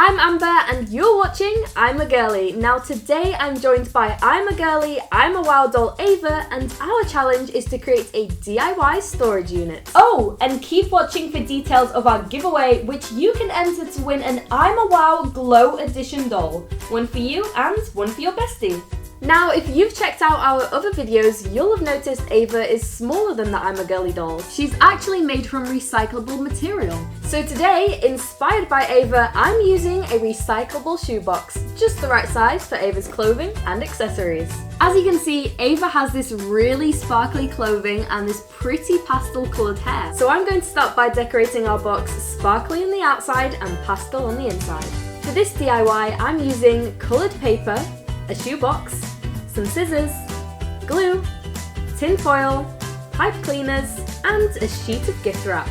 I'm Amber and you're watching I'm a Girly. Now today I'm joined by I'm a Girly, I'm a Wow doll Ava, and our challenge is to create a DIY storage unit. Oh, and keep watching for details of our giveaway, which you can enter to win an I'm a Wow Glow Edition doll. One for you and one for your bestie. Now, if you've checked out our other videos, you'll have noticed Ava is smaller than the I'm a Girly doll. She's actually made from recyclable material. So today, inspired by Ava, I'm using a recyclable shoebox, just the right size for Ava's clothing and accessories. As you can see, Ava has this really sparkly clothing and this pretty pastel coloured hair. So I'm going to start by decorating our box sparkly on the outside and pastel on the inside. For this DIY, I'm using coloured paper, a shoebox, some scissors, glue, tin foil, pipe cleaners, and a sheet of gift wrap.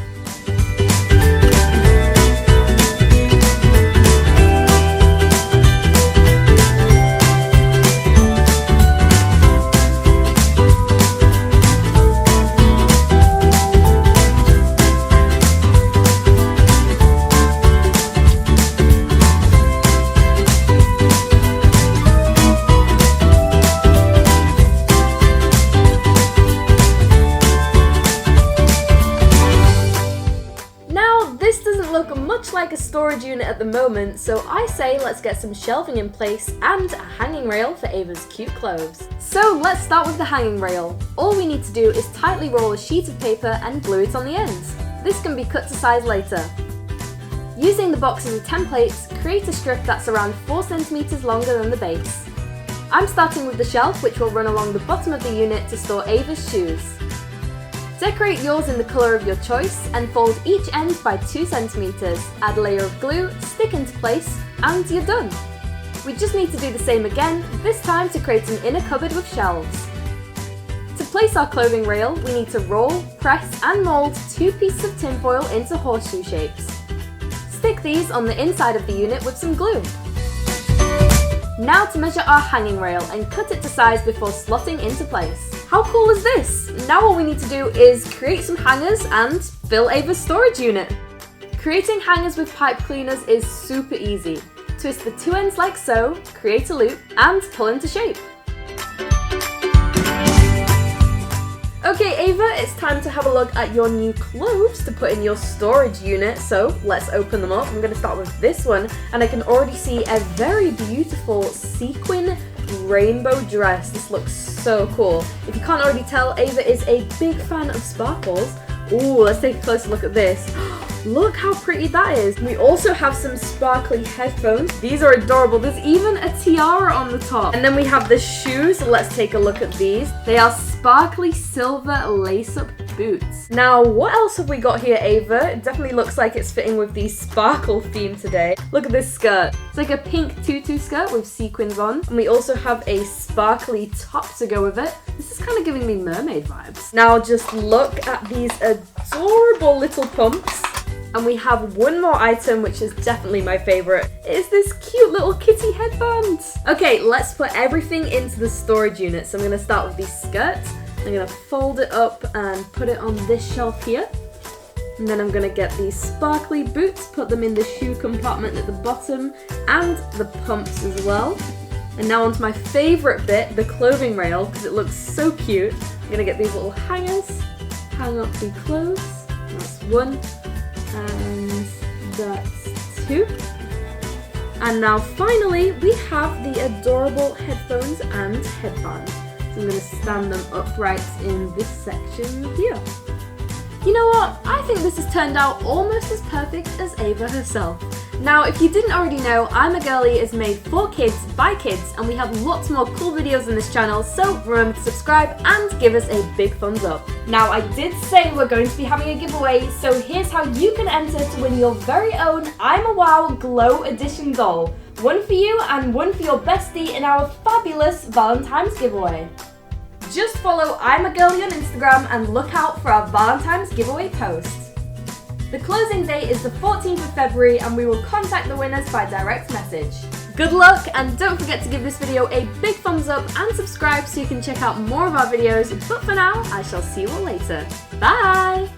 Look much like a storage unit at the moment, so I say let's get some shelving in place and a hanging rail for Ava's cute clothes. So let's start with the hanging rail. All we need to do is tightly roll a sheet of paper and glue it on the ends. This can be cut to size later. Using the box as a template, create a strip that's around 4 cm longer than the base. I'm starting with the shelf, which will run along the bottom of the unit to store Ava's shoes. Decorate yours in the colour of your choice and fold each end by 2 cm. Add a layer of glue, stick into place, and you're done. We just need to do the same again, this time to create an inner cupboard with shelves. To place our clothing rail, we need to roll, press and mould 2 pieces of tinfoil into horseshoe shapes. Stick these on the inside of the unit with some glue. Now to measure our hanging rail and cut it to size before slotting into place. How cool is this? Now all we need to do is create some hangers and fill Ava's storage unit. Creating hangers with pipe cleaners is super easy. Twist the 2 ends like so, create a loop, and pull into shape. Okay Ava, it's time to have a look at your new clothes to put in your storage unit, so let's open them up. I'm going to start with this one, and I can already see a very beautiful sequin rainbow dress. This looks so cool. If you can't already tell, Ava is a big fan of sparkles. Ooh, let's take a closer look at this. Look how pretty that is. We also have some sparkly headphones. These are adorable. There's even a tiara on the top. And then we have the shoes. So let's take a look at these. They are sparkly silver lace-up boots. Now, what else have we got here, Ava? It definitely looks like it's fitting with the sparkle theme today. Look at this skirt. It's like a pink tutu skirt with sequins on. And we also have a sparkly top to go with it. This is kind of giving me mermaid vibes. Now, just look at these adorable little pumps. And we have one more item, which is definitely my favorite. It's this cute little kitty headband. Okay, let's put everything into the storage unit. So I'm gonna start with the skirt. I'm gonna fold it up and put it on this shelf here. And then I'm gonna get these sparkly boots, put them in the shoe compartment at the bottom, and the pumps as well. And now onto my favorite bit, the clothing rail, because it looks so cute. I'm gonna get these little hangers, hang up the clothes. That's one. And that's 2. And now finally we have the adorable headphones and headband. So I'm going to stand them upright in this section here. You know what? I think this has turned out almost as perfect as Ava herself. Now, if you didn't already know, I'm a Girly is made for kids, by kids, and we have lots more cool videos on this channel, so remember to subscribe and give us a big thumbs up. Now, I did say we're going to be having a giveaway, so here's how you can enter to win your very own I'm a Wow Glow Edition doll. One for you and one for your bestie in our fabulous Valentine's giveaway. Just follow I'm a Girly on Instagram and look out for our Valentine's giveaway post. The closing date is the 14th of February and we will contact the winners by direct message. Good luck, and don't forget to give this video a big thumbs up and subscribe so you can check out more of our videos, but for now, I shall see you all later. Bye!